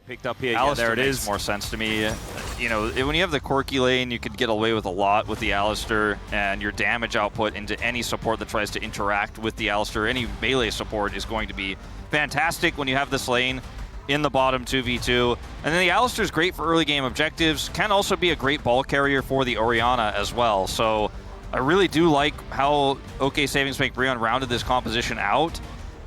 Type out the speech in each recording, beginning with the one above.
picked up here. Alistair yeah, there it makes is. more sense to me. You know, when you have the Corki lane, you could get away with a lot with the Alistair, and your damage output into any support that tries to interact with the Alistair, any melee support is going to be fantastic when you have this lane in the bottom 2v2. And then the Alistair's great for early game objectives, can also be a great ball carrier for the Orianna as well. So I really do like how OK Savings Bank Breon rounded this composition out.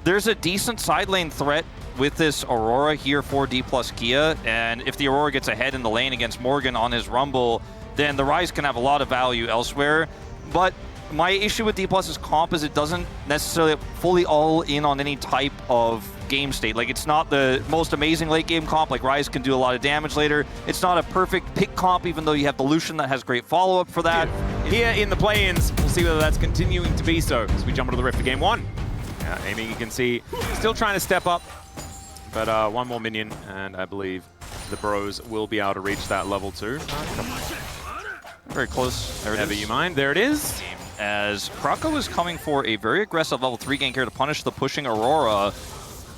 There's a decent side lane threat with this Aurora here for D plus Kia, and if the Aurora gets ahead in the lane against Morgan on his Rumble, then the Ryze can have a lot of value elsewhere. But my issue with D plus's comp is it doesn't necessarily fully all in on any type of game state. Like, it's not the most amazing late game comp, like Ryze can do a lot of damage later. It's not a perfect pick comp, even though you have the Lucian that has great follow-up for that. Here in the play-ins, we'll see whether that's continuing to be so as we jump into the Rift for game 1. Aiming, you can see, still trying to step up, but one more minion, and I believe the bros will be able to reach that level 2. Very close. Never you mind. There it is. As Krako is coming for a very aggressive level 3 gank here to punish the pushing Aurora.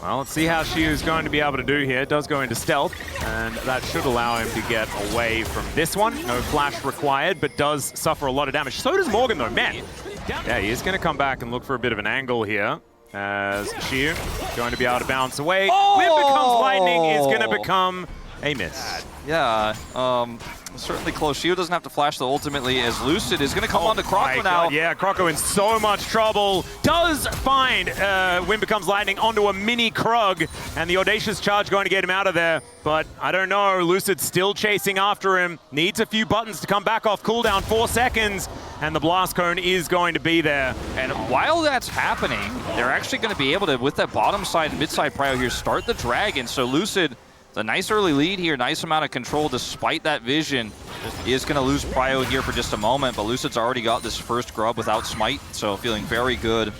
Well, let's see how Shiu is going to be able to do here. It does go into stealth, and that should allow him to get away from this one. No flash required, but does suffer a lot of damage. So does Morgan, though. Man, yeah, he is going to come back and look for a bit of an angle here. As Shiu going to be able to bounce away. Oh! When becomes lightning is going to become a miss. Yeah, certainly close. Shiu doesn't have to flash, though, ultimately, as Lucid is going to come on to Krako now. Yeah, Krako in so much trouble. Does find Wind Becomes Lightning onto a mini Krug, and the Audacious Charge going to get him out of there. But I don't know, Lucid still chasing after him. Needs a few buttons to come back off cooldown, 4 seconds, and the Blast Cone is going to be there. And while that's happening, they're actually going to be able to, with that bottom side, mid side prio here, start the Dragon. So Lucid, a nice early lead here, nice amount of control despite that vision. He is going to lose prio here for just a moment, but Lucid's already got this first grub without smite, so feeling very good.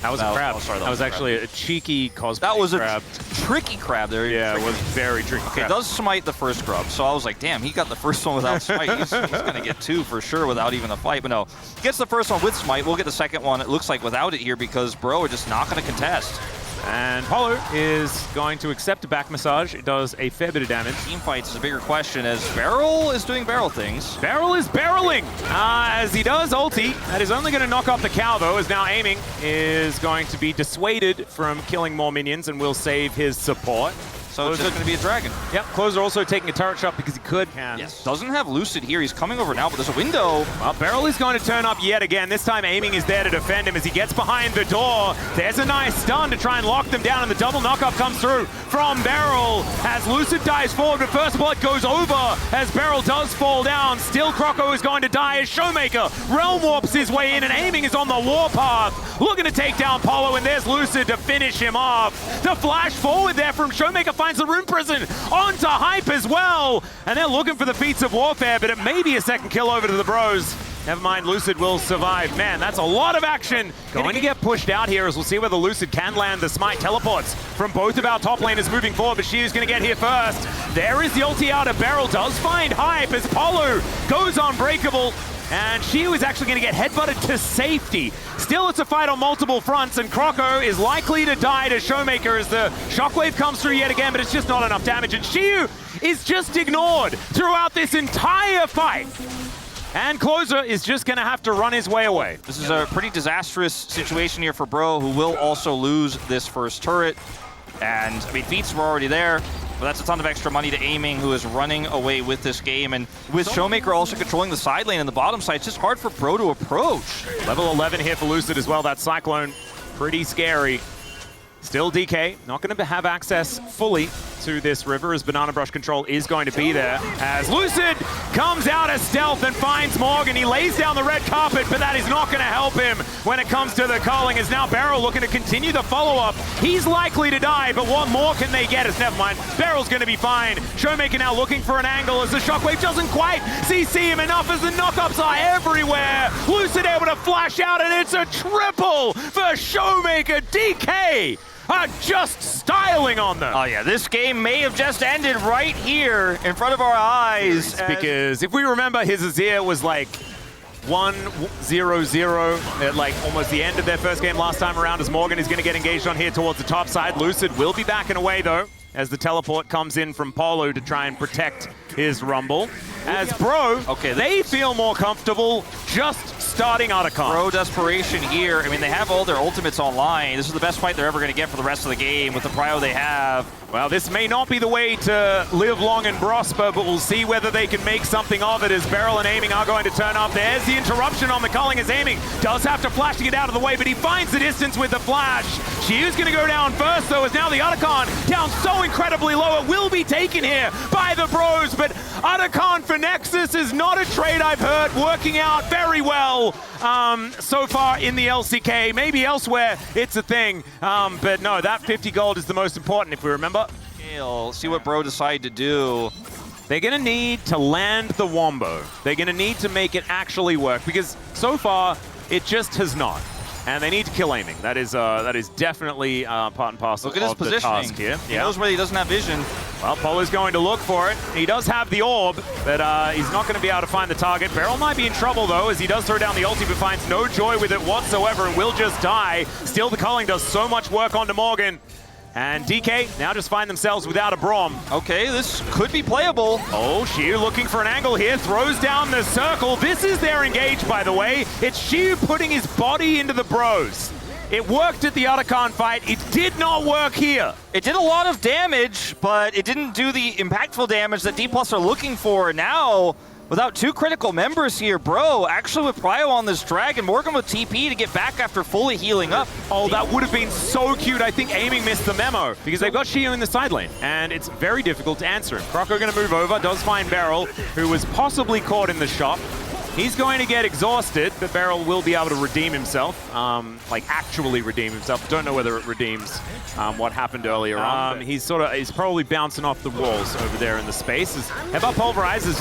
That was a crab. Oh, sorry, that was actually a cheeky cosplay That was crab. a tricky crab there. Yeah, it was very tricky Okay, crab. does smite the first grub, so I was like, damn, he got the first one without smite. He's going to get 2 for sure without even a fight, but no. Gets the first one with smite. We'll get the second one, it looks like, without it here because Bro are just not going to contest. And Polo is going to accept a back massage. It does a fair bit of damage. Team fights is a bigger question as Beryl is doing Beryl things. Beryl is barreling as he does ulti. That is only going to knock off the cow, though, as now Aiming is going to be dissuaded from killing more minions and will save his support. So it's just going to be a dragon. Yep, Closer also taking a turret shot because he could. Yes. Doesn't have Lucid here. He's coming over now, but there's a window. Well, Beryl is going to turn up yet again. This time Aiming is there to defend him as he gets behind the door. There's a nice stun to try and lock them down, and the double knockup comes through from Beryl as Lucid dives forward, but first blood goes over as Beryl does fall down. Still Kroko is going to die as Showmaker realm warps his way in, and Aiming is on the warpath, looking to take down Polo, and there's Lucid to finish him off. The flash forward there from Showmaker finds the Rune Prison onto Hype as well, and they're looking for the feats of warfare, but it may be a second kill over to the bros. Never mind, Lucid will survive. Man, that's a lot of action. Going to get pushed out here as we'll see whether Lucid can land the smite. Teleports from both of our top laners moving forward, but Shiu's going to get here first. There is the ulti out of Beryl, does find Hype as Polo goes unbreakable. And Shiu is actually going to get headbutted to safety. Still, it's a fight on multiple fronts, and Kroko is likely to die to Showmaker as the shockwave comes through yet again, but it's just not enough damage. And Shiu is just ignored throughout this entire fight. And Closer is just going to have to run his way away. This is a pretty disastrous situation here for Bro, who will also lose this first turret. And, I mean, feats were already there. But that's a ton of extra money to Aiming, who is running away with this game. And with Showmaker also controlling the side lane and the bottom side, it's just hard for Bro to approach. Level 11 here for Lucid as well. That Cyclone, pretty scary. Still DK, not going to have access fully to this river as Banana Brush control is going to be there. As Lucid comes out as stealth and finds Morgan. He lays down the red carpet, but that is not going to help him when it comes to the culling. As now Beryl looking to continue the follow-up. He's likely to die, but what more can they get? As never mind, Beryl's going to be fine. Showmaker now looking for an angle as the shockwave doesn't quite CC him enough as the knockups are everywhere. Lucid able to flash out, and it's a triple for Showmaker. DK are just styling on them. Oh yeah, this game may have just ended right here in front of our eyes. Because if we remember, his Azir was like 1-0-0 at like almost the end of their first game last time around, as Morgan is going to get engaged on here towards the top side. Lucid will be backing away though. as the teleport comes in from Polo to try and protect his Rumble. As Bro, they feel more comfortable just starting Otacon. Bro desperation here. I mean, they have all their ultimates online. This is the best fight they're ever going to get for the rest of the game with the prio they have. Well, this may not be the way to live long and prosper, but we'll see whether they can make something of it as Beryl and Aiming are going to turn up. There's the interruption on the culling as Aiming does have to flash to get out of the way, but he finds the distance with the flash. Shiu's going to go down first, though, as now the Otacon down so incredibly low. It will be taken here by the Bros, but Otacon for Nexus is not a trade I've heard working out very well so far in the LCK. Maybe elsewhere it's a thing, but no, that 50 gold is the most important if we remember. See what Bro decide to do. They're going to need to land the Wombo. They're going to need to make it actually work because so far it just has not. And they need to kill Aiming. That is definitely part and parcel of the task here. He knows where he doesn't have vision. Well, Polo's going to look for it. He does have the orb, but he's not going to be able to find the target. Beryl might be in trouble, though, as he does throw down the ulti, but finds no joy with it whatsoever and will just die. Still, the culling does so much work onto Morgan. And DK now just find themselves without a Braum. Okay, this could be playable. Oh, Shiu looking for an angle here, throws down the circle. This is their engage, by the way. It's Shiu putting his body into the Bros. It worked at the Otacon fight. It did not work here. It did a lot of damage, but it didn't do the impactful damage that D+ are looking for. Now, without two critical members here, Bro actually with prio on this dragon, Morgan with TP to get back after fully healing up. Oh, that would have been so cute. I think Aiming missed the memo because they've got Shiu in the side lane, and it's very difficult to answer him. Croco going to move over, does find Beryl, who was possibly caught in the shot. He's going to get exhausted, but Beryl will be able to redeem himself, like actually redeem himself. Don't know whether it redeems what happened earlier on. He's probably bouncing off the walls over there in the space. As Headbutt pulverizes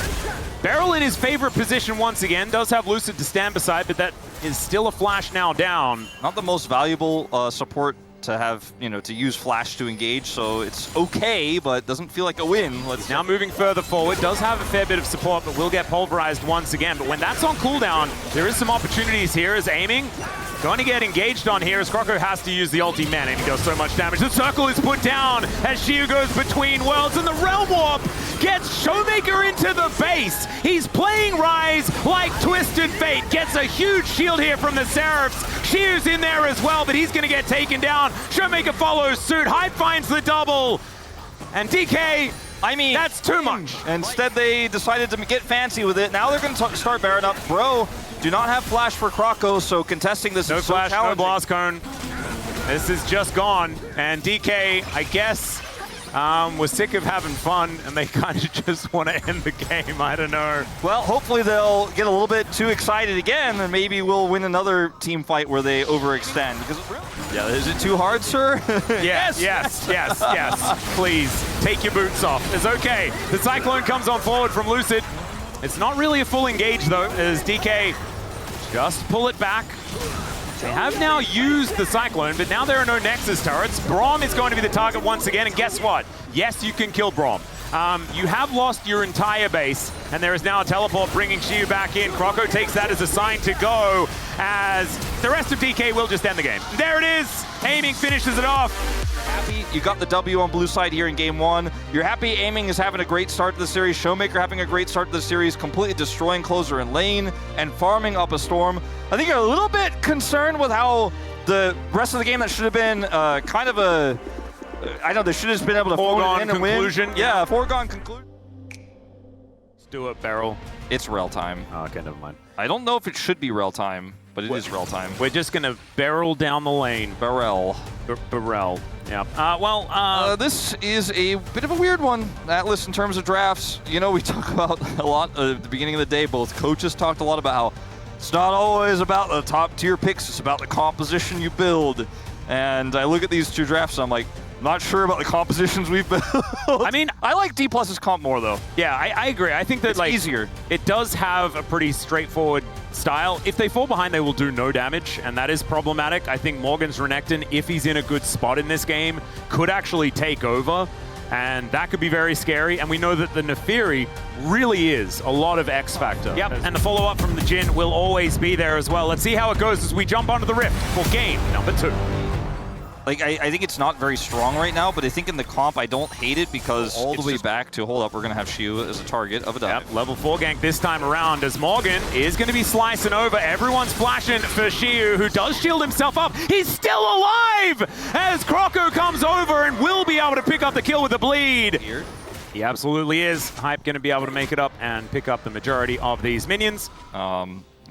Beryl in his favorite position once again. Does have Lucid to stand beside, but that is still a flash now down. Not the most valuable support to have, to use flash to engage, so it's okay, but doesn't feel like a win. Now moving further forward, does have a fair bit of support, but will get pulverized once again. But when that's on cooldown, there is some opportunities here as Aiming going to get engaged on here as Croco has to use the ulti. Man, Aiming does so much damage. The circle is put down as Shiu goes between worlds, and the Realm Warp gets Showmaker into the base. He's playing Rise like Twisted Fate. Gets a huge shield here from the Seraphs. Shiu's in there as well, but he's going to get taken down. Showmaker follows suit. Hype finds the double. And DK, I mean, that's too much. Instead, they decided to get fancy with it. Now they're going to start Baron up. Bro, do not have flash for Croco, so contesting this is so challenging. No blast cone. This is just gone. And DK, I guess, was sick of having fun, and they kind of just want to end the game. I don't know. Well, hopefully they'll get a little bit too excited again, and maybe we'll win another team fight where they overextend. Because, yeah, is it too hard, sir? Yes. Please, take your boots off. It's okay. The Cyclone comes on forward from Lucid. It's not really a full engage, though, as DK just pull it back. They have now used the Cyclone, but now there are no Nexus turrets. Braum is going to be the target once again, and guess what? Yes, you can kill Braum. You have lost your entire base, and there is now a teleport bringing Shiu back in. Croco takes that as a sign to go, as the rest of DK will just end the game. There it is! Aiming finishes it off. Happy you got the W on blue side here in game one. You're happy Aiming is having a great start to the series. Showmaker having a great start to the series, completely destroying closer in lane and farming up a storm. I think you're a little bit concerned with how the rest of the game that should have been kind of a... I know they should have just been able to foregone in and conclusion. Win. Yeah, foregone conclusion. Let's do it, Beryl. It's rel time. Oh, okay, never mind. I don't know if it should be rel time, but it is rel time. We're just going to barrel down the lane. Barrel. Barrel. Yeah. This is a bit of a weird one, Atlas, in terms of drafts. We talk about a lot at the beginning of the day. Both coaches talked a lot about how it's not always about the top tier picks. It's about the composition you build. And I look at these two drafts, and I'm like, not sure about the compositions we've built. I mean, I like D+'s comp more, though. Yeah, I agree. I think that it's easier. It does have a pretty straightforward style. If they fall behind, they will do no damage, and that is problematic. I think Morgan's Renekton, if he's in a good spot in this game, could actually take over, and that could be very scary. And we know that the Nefiri really is a lot of X factor. Yep, and the follow-up from the Jhin will always be there as well. Let's see how it goes as we jump onto the Rift for game number 2. Like, I think it's not very strong right now, but I think in the comp, I don't hate it because all the way back to, hold up, we're going to have Shiu as a target of a dive. Yep, level 4 gank this time around as Morgan is going to be slicing over. Everyone's flashing for Shiu, who does shield himself up. He's still alive as Croco comes over and will be able to pick up the kill with the bleed. Here. He absolutely is. Hype going to be able to make it up and pick up the majority of these minions.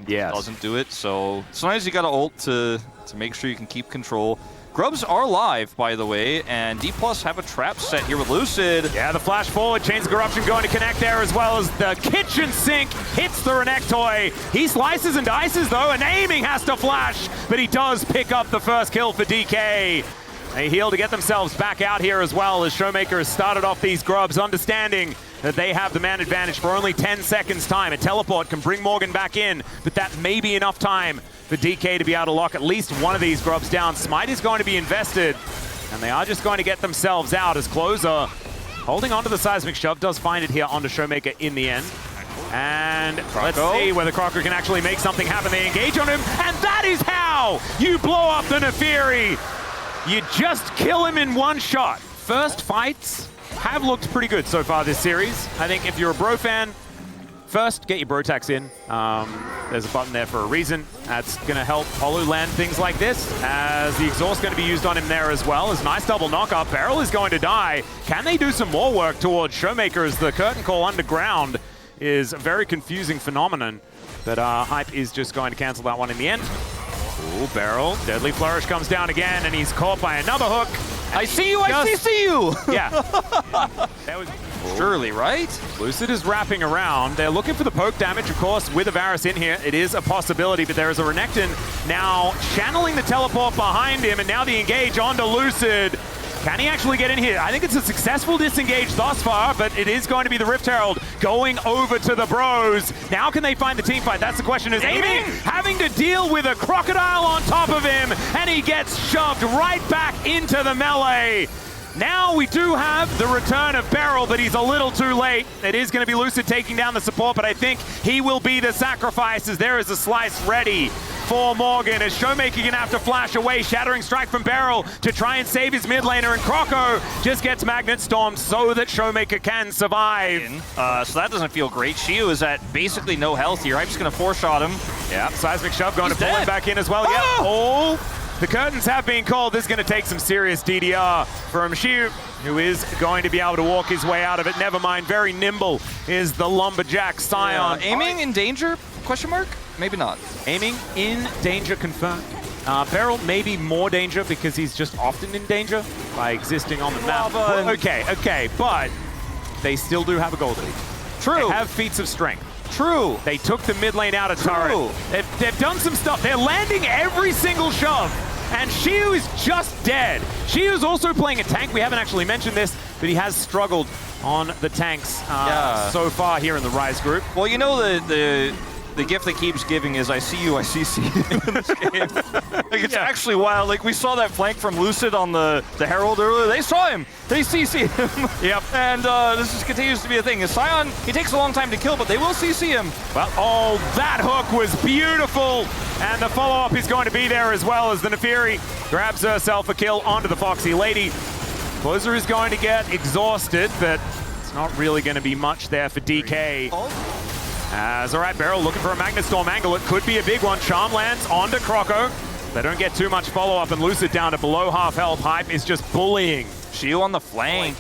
Yes. Doesn't do it, so sometimes you got to ult to make sure you can keep control. Grubs are live, by the way, and D+ have a trap set here with Lucid. Yeah, the flash forward, Chains of Corruption going to connect there, as well as the kitchen sink hits the Renekton. He slices and dices though, and aiming has to flash, but he does pick up the first kill for DK. They heal to get themselves back out here as well, as Showmaker has started off these Grubs, understanding that they have the man advantage for only 10 seconds time. A teleport can bring Morgan back in, but that may be enough time for DK to be able to lock at least one of these Grubs down. Smite is going to be invested, and they are just going to get themselves out as Closer, holding onto the Seismic Shove, does find it here onto Showmaker in the end. And let's see whether Crocker can actually make something happen. They engage on him, and that is how you blow up the Nefiri. You just kill him in one shot. First fights have looked pretty good so far this series. I think if you're a Bro fan, first, get your Bro tax in. There's a button there for a reason. That's going to help Holu land things like this, as the exhaust going to be used on him there as well. As nice double knockup. Beryl is going to die. Can they do some more work towards Showmaker, as the curtain call underground is a very confusing phenomenon that Hype is just going to cancel that one in the end. Ooh, Beryl. Deadly Flourish comes down again, and he's caught by another hook. I see you, I see you! Yeah. That was surely, right? Lucid is wrapping around. They're looking for the poke damage, of course, with a Varus in here. It is a possibility, but there is a Renekton now channeling the teleport behind him, and now the engage onto Lucid. Can he actually get in here? I think it's a successful disengage thus far, but it is going to be the Rift Herald going over to the Bros. Now can they find the team fight? That's the question. Is aiming, having to deal with a crocodile on top of him, and he gets shoved right back into the melee. Now we do have the return of Beryl, but he's a little too late. It is going to be Lucid taking down the support, but I think he will be the sacrifice, as there is a slice ready for Morgan, as Showmaker going to have to flash away. Shattering Strike from Beryl to try and save his mid laner, and Croco just gets Magnet Stormed so that Showmaker can survive. So that doesn't feel great. Shiu is at basically no health here. I'm just going to 4-shot him. Yeah, Seismic Shove going He's to pull dead. him back in as well. Yeah. Oh! The curtains have been called. This is going to take some serious DDR from Shiu, who is going to be able to walk his way out of it. Never mind, very nimble is the Lumberjack Scion. Aiming in danger? Question mark? Maybe not. Aiming in danger confirmed. Beryl may be more danger because he's just often in danger by existing on the map. Okay, but they still do have a gold lead. True. They have feats of strength. True. They took the mid lane out of turret. They've done some stuff. They're landing every single shove. And Shiu is just dead. Shiu is also playing a tank. We haven't actually mentioned this, but he has struggled on the tanks so far here in the Rise group. Well, you know the gift that keeps giving is I see you, I CC in this game. Like, it's actually wild. Like, we saw that flank from Lucid on the Herald earlier. They saw him. They CC him. Yep. And this just continues to be a thing. Scion, he takes a long time to kill, but they will CC him. Well, oh, that hook was beautiful. And the follow-up is going to be there, as well, as the Nefiri grabs herself a kill onto the Foxy Lady. Closer is going to get exhausted, but it's not really going to be much there for DK. As all right, Beryl looking for a Magnet Storm angle. It could be a big one. Charm lands onto Croco. They don't get too much follow-up, and Lucid down to below half health. Hype is just bullying. Shiu on the flank.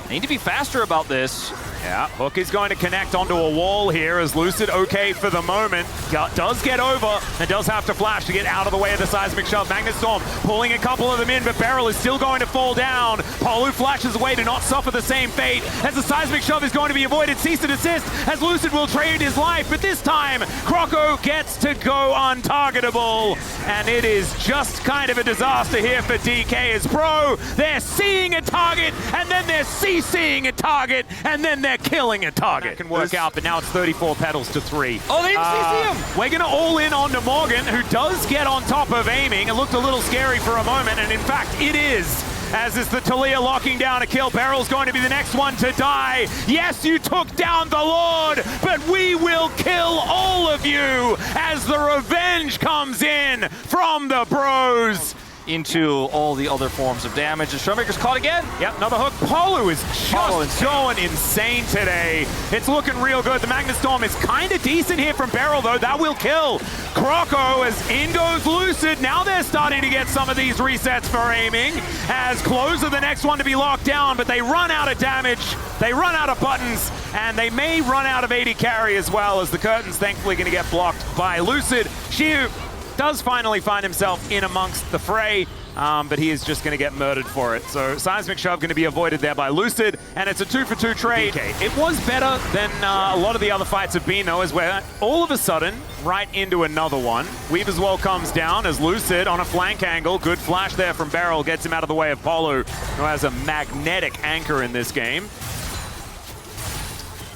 They need to be faster about this. Yeah, Hook is going to connect onto a wall here, as Lucid, okay for the moment, does get over and does have to flash to get out of the way of the Seismic Shove. Magnet Storm pulling a couple of them in, but Beryl is still going to fall down. Polu flashes away to not suffer the same fate, as the Seismic Shove is going to be avoided. Cease and desist, as Lucid will trade his life, but this time, Croco gets to go untargetable, and it is just kind of a disaster here for DK as Bro. They're seeing a target, and then they're CCing a target, and then they're killing a target. That can work out, but now it's 34 petals to 3. Oh, they didn't CC him! We're going to all in onto Morgan, who does get on top of aiming. It looked a little scary for a moment, and in fact, it is. As is the Talia locking down a kill. Beryl's going to be the next one to die. Yes, you took down the Lord, but we will kill all of you as the revenge comes in from the Bros. into all the other forms of damage. And Showmaker's caught again. Yep, another hook. Polu is just going insane today. It's looking real good. The Magnus Storm is kind of decent here from Beryl, though. That will kill Croco as in goes Lucid. Now they're starting to get some of these resets for aiming as Close are the next one to be locked down, but they run out of damage, they run out of buttons, and they may run out of 80 carry as well, as the Curtain's thankfully going to get blocked by Lucid. Xiu does finally find himself in amongst the fray, but he is just going to get murdered for it. So Seismic Shove going to be avoided there by Lucid, and it's a 2-for-2 trade. It was better than a lot of the other fights have been, though, as we're all of a sudden right into another one. Weave as well comes down as Lucid on a flank angle. Good flash there from Beryl, gets him out of the way of Polu, who has a magnetic anchor in this game.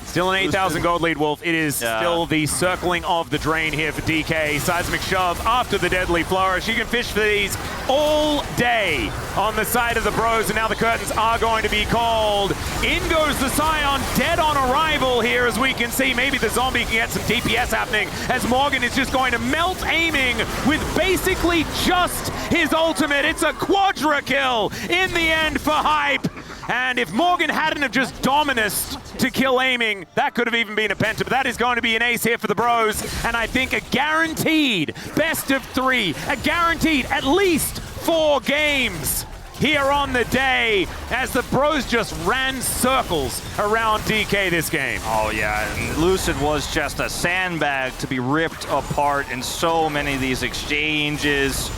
Still an 8,000 gold lead, Wolf. It is still the circling of the drain here for DK. Seismic Shove after the deadly flourish. You can fish for these all day on the side of the bros, and now the Curtains are going to be called. In goes the Scion, dead on arrival here, as we can see. Maybe the zombie can get some DPS happening, as Morgan is just going to melt aiming with basically just his ultimate. It's a quadra kill in the end for Hype. And if Morgan hadn't have just Dominus to kill aiming, that could have even been a penta, but that is going to be an ace here for the bros. And I think a guaranteed best of 3, a guaranteed at least 4 games here on the day, as the bros just ran circles around DK this game. Oh yeah, and Lucid was just a sandbag to be ripped apart in so many of these exchanges.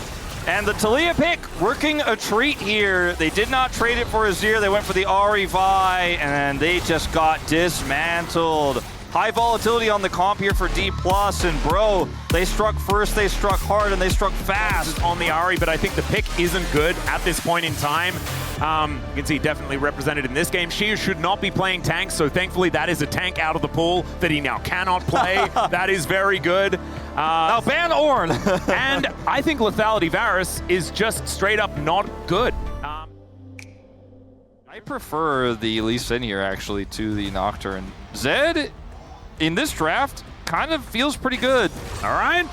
And the Taliyah pick working a treat here. They did not trade it for Azir. They went for the Ahri Vi, and they just got dismantled. High volatility on the comp here for D+, and bro, they struck first, they struck hard, and they struck fast on the Ahri, but I think the pick isn't good at this point in time. You can see definitely represented in this game. She should not be playing tanks, so thankfully that is a tank out of the pool that he now cannot play. That is very good. Now ban Ornn. And I think Lethality Varus is just straight up not good. I prefer the Lee Sin here actually to the Nocturne. Zed in this draft kind of feels pretty good. All right,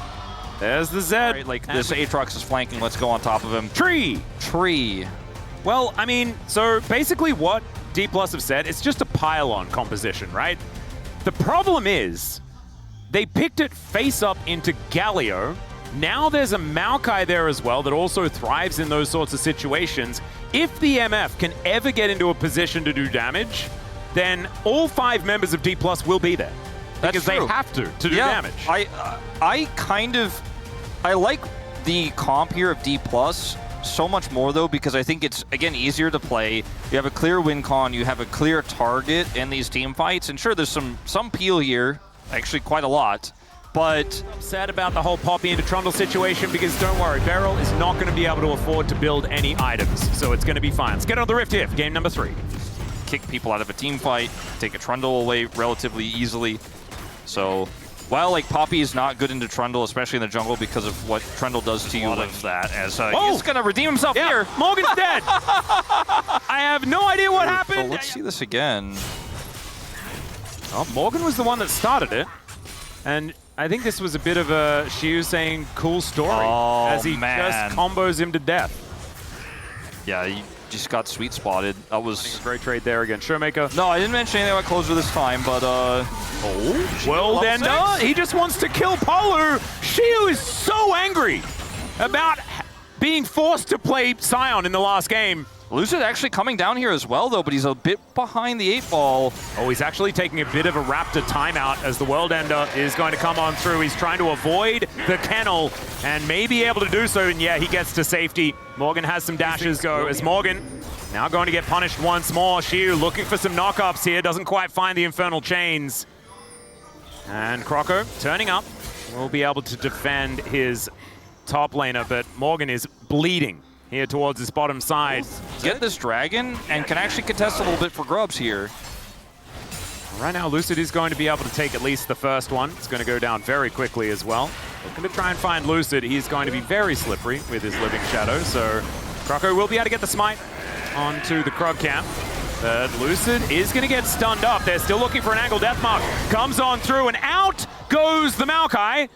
there's the Zed. Right, like this Aatrox is flanking, let's go on top of him. Tree. Well, I mean, so basically what D+ have said, it's just a pile-on composition, right? The problem is, they picked it face up into Galio. Now there's a Maokai there as well that also thrives in those sorts of situations. If the MF can ever get into a position to do damage, then all 5 members of D+ will be there. Because they have to do damage. I like the comp here of D+, so much more though, because I think it's, again, easier to play. You have a clear win con, you have a clear target in these team fights, and sure, there's some peel here, actually quite a lot, but... Sad about the whole Poppy into Trundle situation, because don't worry, Beryl is not going to be able to afford to build any items, so it's going to be fine. Let's get on the Rift here for game number 3. Kick people out of a team fight, take a Trundle away relatively easily. So... while like Poppy is not good into Trundle, especially in the jungle, because of what Trundle does to you with that, as he's gonna redeem himself here. Morgan's dead. I have no idea what happened. So let's see this again. Oh, Morgan was the one that started it, and I think this was a bit of a Xiu saying cool story as he just combos him to death. Yeah, he just got sweet spotted. That was great trade there against Showmaker. No, I didn't mention anything about Closer this time, but World Ender, he just wants to kill Polu. Xiu is so angry about being forced to play Scion in the last game. Lucid actually coming down here as well, though, but he's a bit behind the 8 ball. Oh, he's actually taking a bit of a Raptor timeout as the World Ender is going to come on through. He's trying to avoid the kennel and may be able to do so, and yeah, he gets to safety. Morgan has some dashes go as Morgan now going to get punished once more. Xiu looking for some knockups here, doesn't quite find the Infernal Chains. And Croco turning up, will be able to defend his top laner, but Morgan is bleeding here towards his bottom side. Get this dragon and can actually contest a little bit for grubs here. Right now, Lucid is going to be able to take at least the first one. It's going to go down very quickly as well. Looking to try and find Lucid. He's going to be very slippery with his Living Shadow, so Croco will be able to get the smite onto the Krug camp. But Lucid is going to get stunned up. They're still looking for an angle. Deathmark comes on through, and out goes the Maokai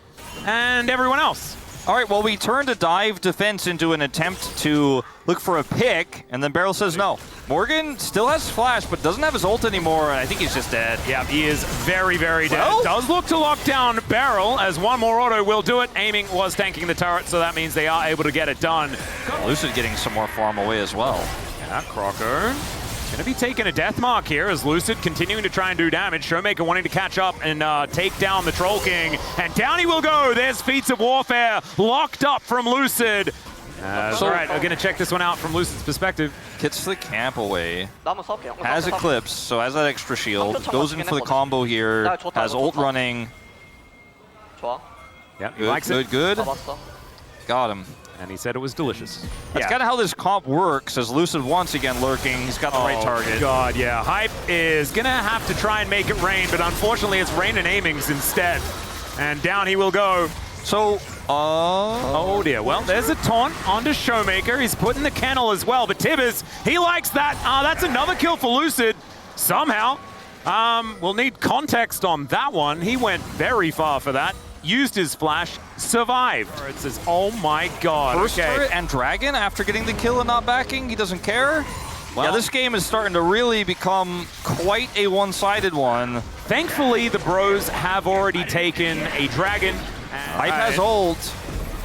and everyone else. All right, well, we turned a dive defense into an attempt to look for a pick, and then Beryl says no. Morgan still has flash, but doesn't have his ult anymore, and I think he's just dead. Yeah, he is very, very dead. Well, Does look to lock down Beryl, as one more auto will do it. Aiming was tanking the turret, so that means they are able to get it done. Lucid getting some more farm away as well. Yeah, Croco gonna be taking a death mark here as Lucid continuing to try and do damage. Showmaker wanting to catch up and take down the Troll King. And down he will go. There's Feats of Warfare locked up from Lucid. All right, we're gonna check this one out from Lucid's perspective. Gets the camp away. Has Eclipse, so has that extra shield. Goes in for the combo here. Has ult running. Yeah, he likes it. Good. Got him. And he said it was delicious. That's kind of how this comp works, as Lucid once again lurking. He's got the right target. God, yeah. Hype is going to have to try and make it rain, but unfortunately it's rain and aimings instead. And down he will go. So, oh dear. Well, there's a taunt onto Showmaker. He's putting the kennel as well, but Tibbers, he likes that. That's another kill for Lucid somehow. We'll need context on that one. He went very far for that. Used his flash, survived. It says, oh my god. First turret and Dragon after getting the kill and not backing, he doesn't care. Well, yeah, this game is starting to really become quite a one-sided one. Thankfully, the bros have already taken a Dragon. Hype has ult.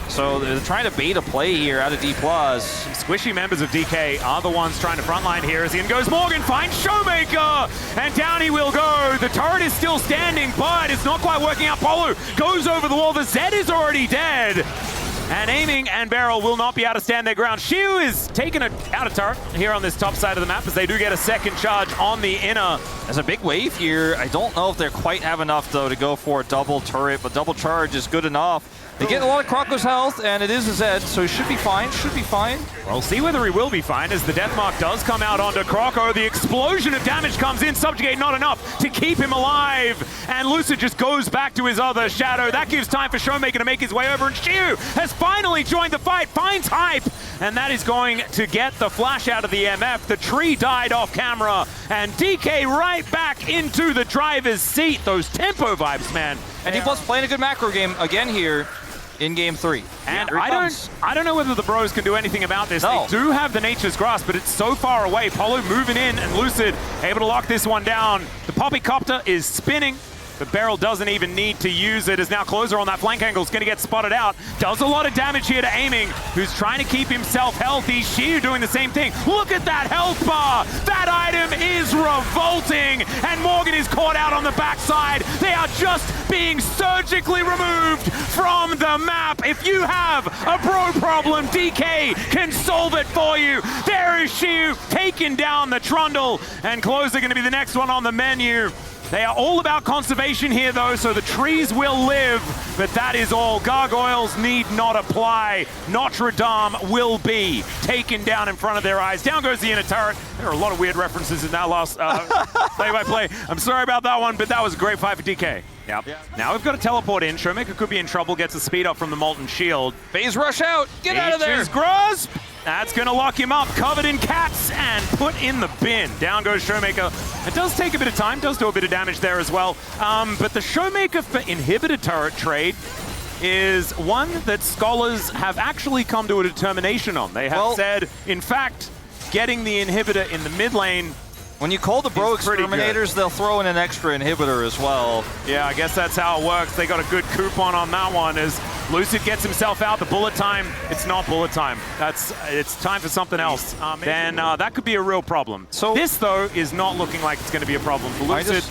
So they're trying to bait a play here out of D+. Squishy members of DK are the ones trying to frontline here as in goes Morgan, finds Showmaker, and down he will go. The turret is still standing, but it's not quite working out. Polo goes over the wall. The Zed is already dead. And Aiming and Beryl will not be able to stand their ground. Shiu is taking it out of turret here on this top side of the map as they do get a second charge on the inner. There's a big wave here. I don't know if they quite have enough, though, to go for a double turret, but double charge is good enough. They get a lot of Croco's health, and it is a Zed, so he should be fine, We'll see whether he will be fine as the death mark does come out onto Croco. The explosion of damage comes in, Subjugate not enough to keep him alive, and Lucid just goes back to his other shadow. That gives time for Showmaker to make his way over, and Shiu has finally joined the fight, finds Hype, and that is going to get the flash out of the MF. The tree died off camera, and DK right back into the driver's seat. Those tempo vibes, man. And D+ playing a good macro game again here in game 3. And I don't know whether the bros can do anything about this. No. They do have the Nature's Grasp, but it's so far away. Polo moving in, and Lucid able to lock this one down. The Poppycopter is spinning. The Beryl doesn't even need to use it, as now Closer on that flank angle is going to get spotted out. Does a lot of damage here to Aiming, who's trying to keep himself healthy. Shiu doing the same thing. Look at that health bar. That item is revolting, and Morgan is caught out on the backside. They are just being surgically removed from the map. If you have a bro problem, DK can solve it for you. There is Shiu taking down the Trundle, and Closer going to be the next one on the menu. They are all about conservation here, though, so the trees will live, but that is all. Gargoyles need not apply. Notre Dame will be taken down in front of their eyes. Down goes the inner turret. There are a lot of weird references in that last play-by-play. I'm sorry about that one, but that was a great fight for DK. Yep. Yeah. Now we've got to teleport in. Showmaker could be in trouble, gets a speed up from the Molten Shield. Phase rush out. Get out of there. Nature's Grasp. That's going to lock him up, covered in cats, and put in the bin. Down goes Showmaker. It does take a bit of time, does do a bit of damage there as well. But the Showmaker for inhibitor turret trade is one that scholars have actually come to a determination on. They have said, in fact, getting the inhibitor in the mid lane. When you call the bro exterminators, they'll throw in an extra inhibitor as well. Yeah, I guess that's how it works. They got a good coupon on that one as Lucid gets himself out. The bullet time, it's not bullet time. It's time for something else. Then that could be a real problem. So this, though, is not looking like it's going to be a problem for Lucid.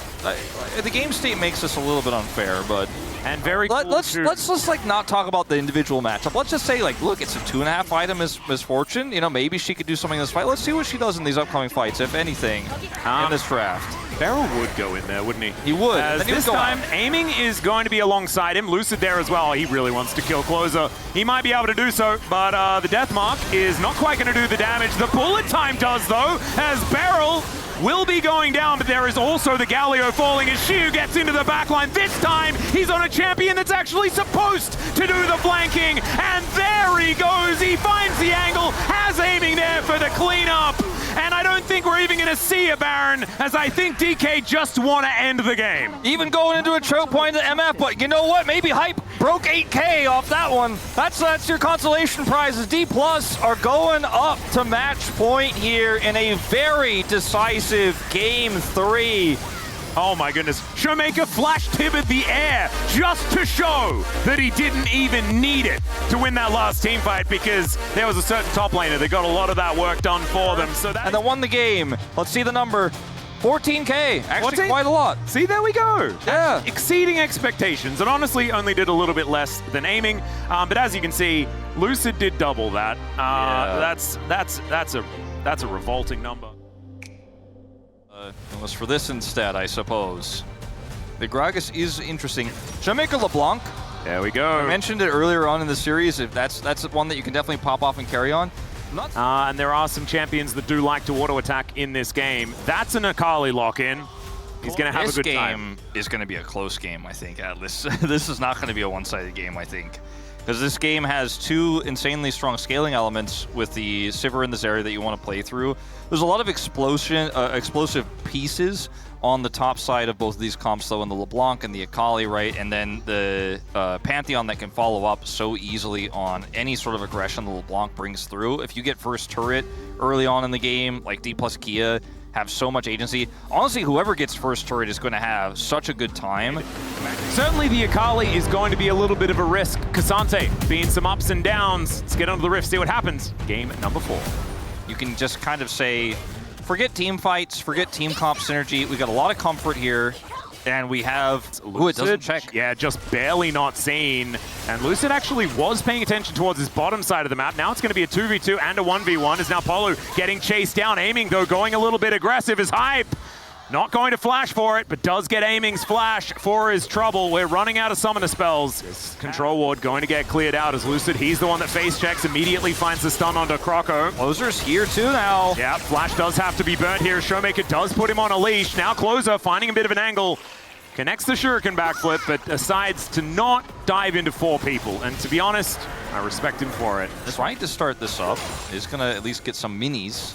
The game state makes this a little bit unfair, but and very cool. Let's just like not talk about the individual matchup. Let's just say, like, look, it's a 2.5 item misfortune. You know, maybe she could do something in this fight. Let's see what she does in these upcoming fights, if anything, in this draft. Beryl would go in there, wouldn't he? He would. As this time, Aiming is going to be alongside him. Lucid there as well. He really wants to kill Closer. He might be able to do so, but the Death Mark is not quite going to do the damage. The bullet time does, though, as Beryl will be going down, but there is also the Galio falling as Shiu gets into the backline. This time, he's on a champion that's actually supposed to do the flanking, and there he goes. He finds the angle, has Aiming there for the cleanup, and I don't think we're even going to see a Baron, as I think DK just want to end the game. Even going into a choke point at MF, but you know what? Maybe Hype broke 8K off that one. That's your consolation prizes. D+ are going up to match point here in a very decisive Game 3. Oh my goodness. Showmaker flashed him in the air just to show that he didn't even need it to win that last team fight, because there was a certain top laner that got a lot of that work done for them. So that and they won the game. Let's see the number. 14K. Actually, quite a lot. See, there we go. Yeah. Exceeding expectations, and honestly only did a little bit less than aiming. But as you can see, Lucid did double that. That's a revolting number. It was for this instead, I suppose. The Gragas is interesting. Showmaker LeBlanc. There we go. I mentioned it earlier on in the series. If that's one that you can definitely pop off and carry on. And there are some champions that do like to auto attack in this game. That's an Akali lock-in. He's going to have a good time. This game is going to be a close game, I think, Atlas. This is not going to be a one-sided game, I think. Because this game has two insanely strong scaling elements with the Sivir and the Zeri that you want to play through. There's a lot of explosive pieces on the top side of both of these comps, though, in the LeBlanc and the Akali, right? And then the Pantheon that can follow up so easily on any sort of aggression the LeBlanc brings through. If you get first turret early on in the game, like D+ Kia, have so much agency. Honestly, whoever gets first turret is going to have such a good time. Certainly the Akali is going to be a little bit of a risk. Cassante being some ups and downs. Let's get onto the rift, see what happens. Game number 4. You can just kind of say, forget team fights, forget team comp synergy. We got a lot of comfort here. And we have... Ooh, it doesn't check. Yeah, just barely not seen. And Lucid actually was paying attention towards his bottom side of the map. Now it's going to be a 2v2 and a 1v1. Is now Polu getting chased down. Aiming, though, going a little bit aggressive is Hype. Not going to flash for it, but does get Aiming's flash for his trouble. We're running out of summoner spells. This control ward going to get cleared out as Lucid. He's the one that face checks, immediately finds the stun onto Croco. Closer's here too now. Yeah, flash does have to be burnt here. Showmaker does put him on a leash. Now Closer finding a bit of an angle. Connects the shuriken backflip, but decides to not dive into 4 people. And to be honest, I respect him for it. Trying to start this up. He's going to at least get some minis.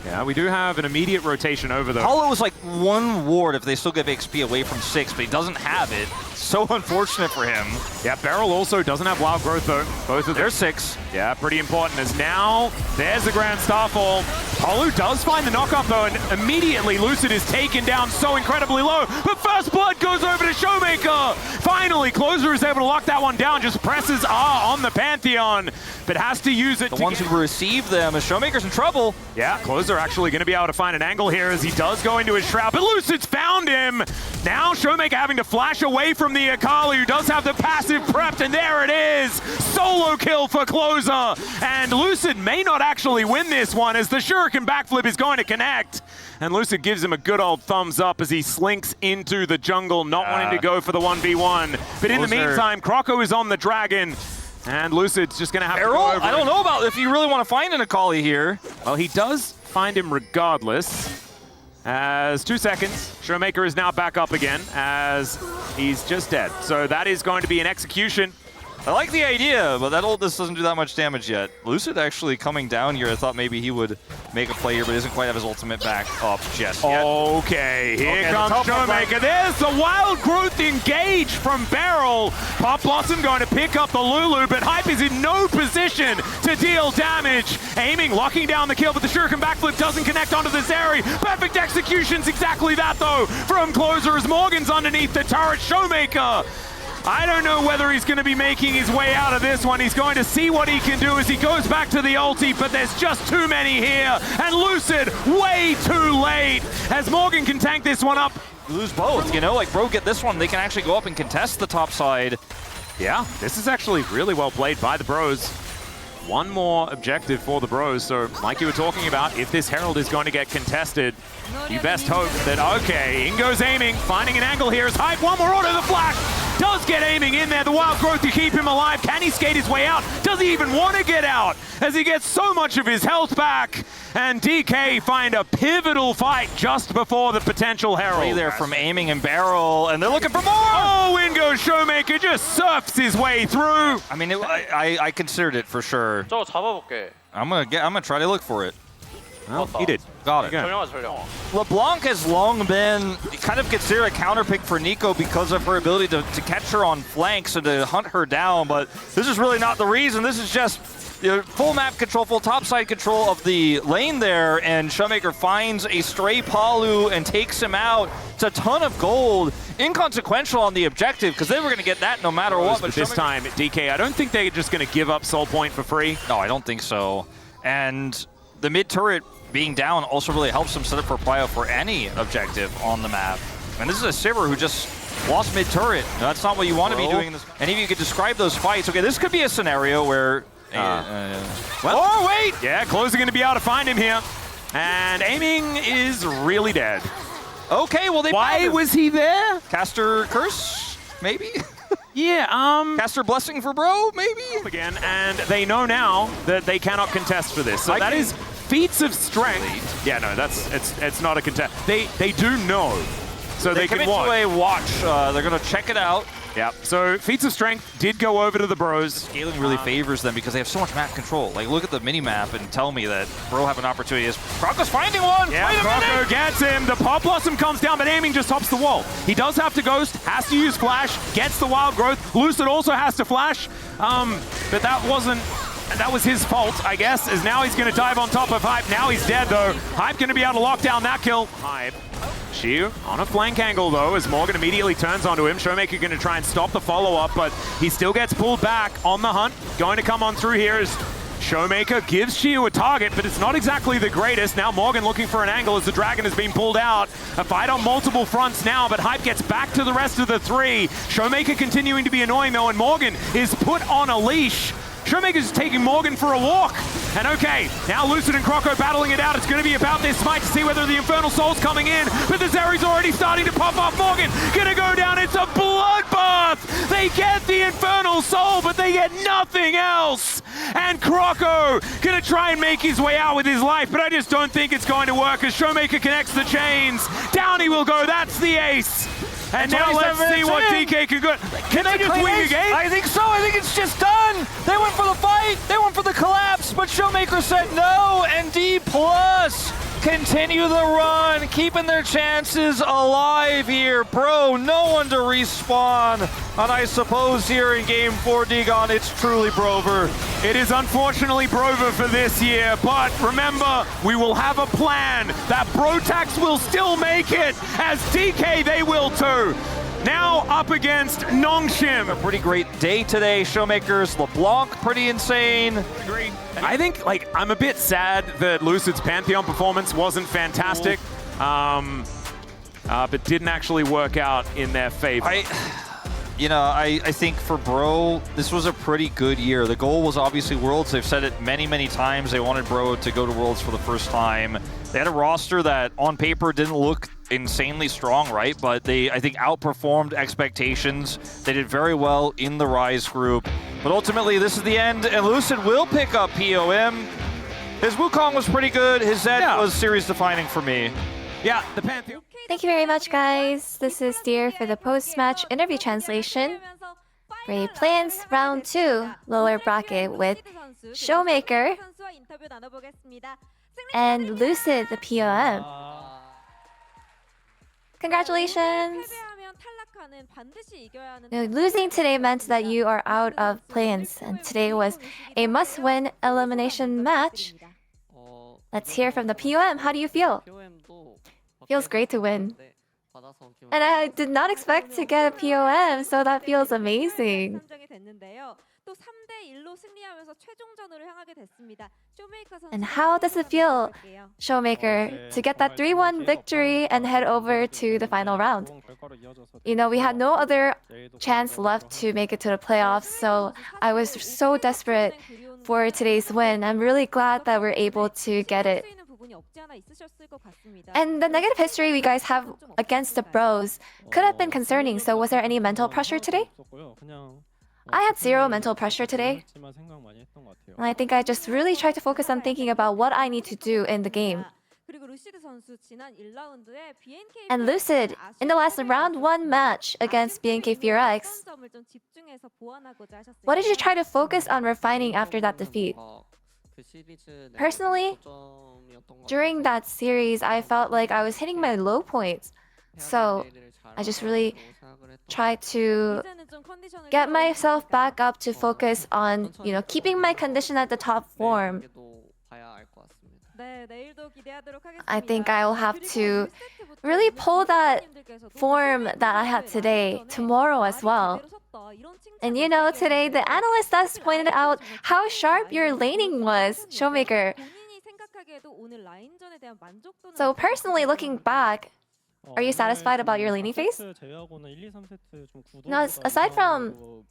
Yeah, we do have an immediate rotation over though. Hollow is like 1 ward if they still give XP away from 6, but he doesn't have it. So unfortunate for him. Yeah, Beryl also doesn't have wild growth though. Both of them. There's 6. Yeah, pretty important as now there's the Grand Starfall. Polu does find the knockup though, and immediately Lucid is taken down so incredibly low. But first blood goes over to Showmaker. Finally, Closer is able to lock that one down. Just presses R on the Pantheon, but has to use it. The ones who receive them as Showmaker's in trouble. Yeah, Closer actually going to be able to find an angle here as he does go into his Shroud, but Lucid's found him. Now Showmaker having to flash away from the Akali, who does have the passive prepped, and there it is. Solo kill for Closer. And Lucid may not actually win this one as the Shuriken backflip is going to connect. And Lucid gives him a good old thumbs up as he slinks into the jungle, not wanting to go for the 1v1. But in the meantime, Croco is on the dragon. And Lucid's just going to have to go over. I don't know about if you really want to find an Akali here. Well, he does find him regardless. As 2 seconds, Showmaker is now back up again as he's just dead. So that is going to be an execution. I like the idea, but that ultus doesn't do that much damage yet. Lucid actually coming down here. I thought maybe he would make a play here, but doesn't quite have his ultimate back up just yet. Okay, here comes Showmaker. There's the wild growth engage from Beryl. Pop Blossom going to pick up the Lulu, but Hype is in no position to deal damage. Aiming, locking down the kill, but the Shuriken backflip doesn't connect onto the Zeri. Perfect execution's exactly that, though, from Closer as Morgan's underneath the turret. Showmaker, I don't know whether he's going to be making his way out of this one. He's going to see what he can do as he goes back to the ulti, but there's just too many here. And Lucid, way too late, as Morgan can tank this one up. Lose both, you know, like bro, get this one. They can actually go up and contest the top side. Yeah, this is actually really well played by the Bros. One more objective for the Bros, so like you were talking about, if this Herald is going to get contested, you best hope that, okay, in goes Aiming, finding an angle here is Hype, one more order, the flash does get Aiming in there, the wild growth to keep him alive. Can he skate his way out? Does he even want to get out as he gets so much of his health back? And DK find a pivotal fight just before the potential Herald. Play there from Aiming and Beryl, and they're looking for more! Oh, in goes Showmaker, just surfs his way through. I mean, I considered it for sure. 저거 잡아볼게. I'm gonna try to look for it. Well, he did. Got it. There you go. LeBlanc has long been kind of considered a counterpick for Nico because of her ability to catch her on flanks and to hunt her down, but this is really not the reason. This is just full map control, full topside control of the lane there, and Showmaker finds a stray Palu and takes him out. It's a ton of gold, inconsequential on the objective, because they were going to get that no matter what. But this time, DK, I don't think they're just going to give up Soul Point for free. No, I don't think so. And the mid turret being down also really helps them set up for Plyo for any objective on the map. And this is a Sivir who just lost mid turret. That's not what you want to be doing in this. And if you could describe those fights, okay, this could be a scenario where oh, wait! Yeah, Close are going to be able to find him here. And Aiming is really dead. Okay, well, Why was he there? Caster Curse, maybe? Yeah, Caster Blessing for Bro, maybe? Again, and they know now that they cannot contest for this. So that is feats of strength. Yeah, no, it's not a contest. They do know. So they can watch. To a watch. They're going to check it out. Yeah, so feats of strength did go over to the Bros. Scaling really favors them because they have so much map control. Like, look at the mini-map and tell me that Bro have an opportunity. Croco's finding one! Yeah, Croco gets him. The Pop Blossom comes down, but Aiming just hops the wall. He does have to ghost, has to use Flash, gets the Wild Growth. Lucid also has to Flash, but that was his fault, I guess, as now he's going to dive on top of Hype. Now he's dead, though. Hype going to be able to lock down that kill. Hype. Shiu on a flank angle, though, as Morgan immediately turns onto him. Showmaker going to try and stop the follow-up, but he still gets pulled back on the hunt. Going to come on through here as Showmaker gives Shiu a target, but it's not exactly the greatest. Now Morgan looking for an angle as the Dragon has been pulled out. A fight on multiple fronts now, but Hype gets back to the rest of the three. Showmaker continuing to be annoying, though, and Morgan is put on a leash. Showmaker's taking Morgan for a walk. And okay, now Lucid and Croco battling it out. It's going to be about this smite to see whether the Infernal Soul's coming in. But the Zeri's already starting to pop off. Morgan gonna go down. It's a bloodbath. They get the Infernal Soul, but they get nothing else. And Croco gonna try and make his way out with his life, but I just don't think it's going to work as Showmaker connects the chains. Down he will go. That's the ace. And now let's see what DK can go. Can they just win the game? I think so. I think it's just done. They went for the fight. They went for the collapse, but Showmaker said no. And D+ continue the run, keeping their chances alive here. Bro, no one to respawn. And I suppose here in Game 4, Digon, it's truly Brover. It is unfortunately Brover for this year, but remember, we will have a plan. That Brotax will still make it, as DK they will too. Now up against Nongshim. A pretty great day today. Showmakers, LeBlanc, pretty insane. Agreed. I think, like, I'm a bit sad that Lucid's Pantheon performance wasn't fantastic, but didn't actually work out in their favor. I think for Bro, this was a pretty good year. The goal was obviously Worlds. They've said it many, many times. They wanted Bro to go to Worlds for the first time. They had a roster that on paper didn't look insanely strong, right? But they, I think, outperformed expectations. They did very well in the Rise group. But ultimately, this is the end, and Lucid will pick up POM. His Wukong was pretty good. His Zed was series-defining for me. Yeah, the Pantheon. Thank you very much, guys. This is Deer for the post-match interview translation. Great plans, round 2, lower bracket with Showmaker and Lucid, the POM. Congratulations! Now, losing today meant that you are out of play-ins, and today was a must-win elimination match. Let's hear from the POM. How do you feel? Feels great to win. And I did not expect to get a POM, so that feels amazing. And how does it feel, Showmaker, to get that 3-1 victory and head over to the final round? You know, we had no other chance left to make it to the playoffs, so I was so desperate for today's win. I'm really glad that we're able to get it. And the negative history you guys have against the Bros could have been concerning, so was there any mental pressure today? I had 0 mental pressure today. And I think I just really tried to focus on thinking about what I need to do in the game. And Lucid, in the last round 1 match against BNK FearX, what did you try to focus on refining after that defeat? Personally, during that series, I felt like I was hitting my low points. So I just really tried to get myself back up to focus on, keeping my condition at the top form. I think I will have to really pull that form that I had today tomorrow as well. And today the analyst has pointed out how sharp your laning was, Showmaker. So personally looking back, are you satisfied about your laning phase? No, aside from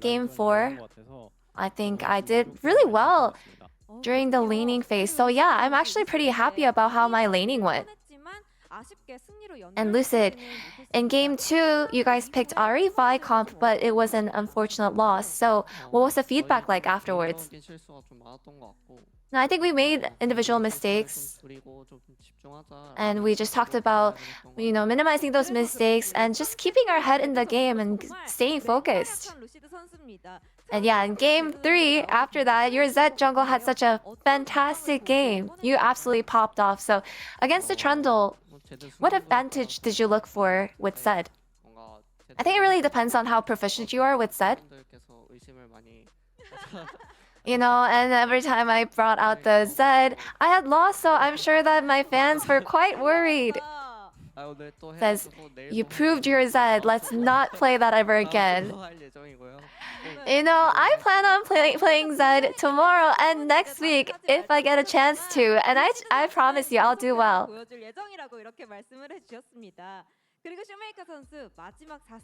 game 4, I think I did really well during the laning phase. So yeah, I'm actually pretty happy about how my laning went. And Lucid, in game 2, you guys picked Ari Vi comp, but it was an unfortunate loss. So what was the feedback like afterwards? No, I think we made individual mistakes. And we just talked about, minimizing those mistakes and just keeping our head in the game and staying focused. And yeah, in game 3, after that, your Zed jungle had such a fantastic game. You absolutely popped off. So against the Trundle, what advantage did you look for with Zed? I think it really depends on how proficient you are with Zed. And every time I brought out the Zed, I had lost, so I'm sure that my fans were quite worried. Says, you proved your Zed, let's not play that ever again. I plan on playing Zed tomorrow and next week if I get a chance to, and I promise you I'll do well.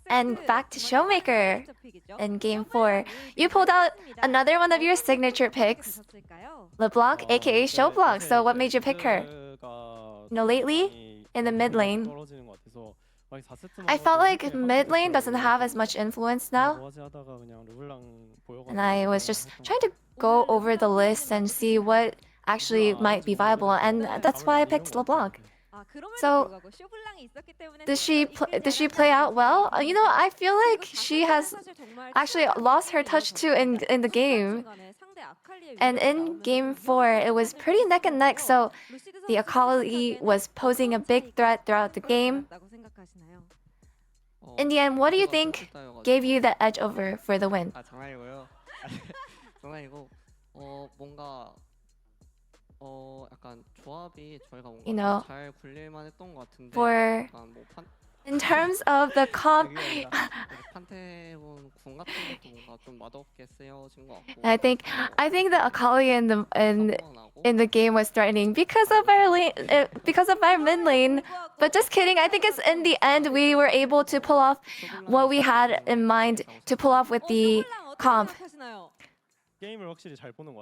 And back to Showmaker. In game 4, you pulled out another one of your signature picks, LeBlanc, aka Showblanc. So what made you pick her? Lately, in the mid lane, I felt like mid lane doesn't have as much influence now. And I was just trying to go over the list and see what actually might be viable, and that's why I picked LeBlanc. So, does she play out well? I feel like she has actually lost her touch too in the game. And in game 4, it was pretty neck and neck. So, the Akali was posing a big threat throughout the game. In the end, what do you think gave you the edge over for the win? For in terms of the comp, I think the Akali in the game was threatening because of our mid lane. But just kidding. I think it's in the end we were able to pull off what we had in mind to pull off with the comp.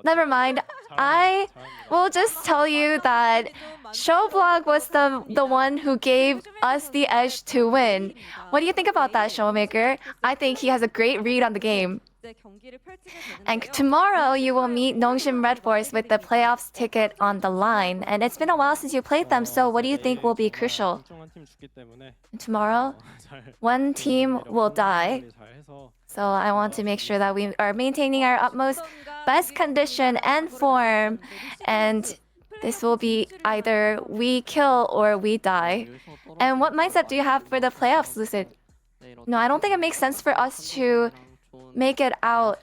Never mind. I will just tell you that Showblog was the one who gave us the edge to win. What do you think about that, Showmaker? I think he has a great read on the game. And tomorrow you will meet Nongshim Red Force with the playoffs ticket on the line. And it's been a while since you played them, so what do you think will be crucial? Tomorrow, one team will die. So I want to make sure that we are maintaining our utmost best condition and form. And this will be either we kill or we die. And what mindset do you have for the playoffs, Lucid? No, I don't think it makes sense for us to make it out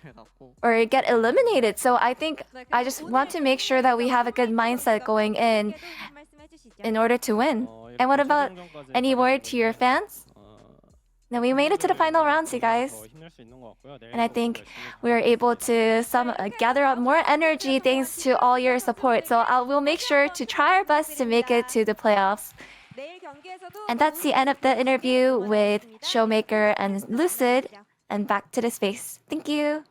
or get eliminated. So I think I just want to make sure that we have a good mindset going in order to win. And what about any word to your fans? Now we made it to the final rounds, you guys. And I think we were able to gather up more energy thanks to all your support. So we'll make sure to try our best to make it to the playoffs. And that's the end of the interview with Showmaker and Lucid. And back to the space. Thank you.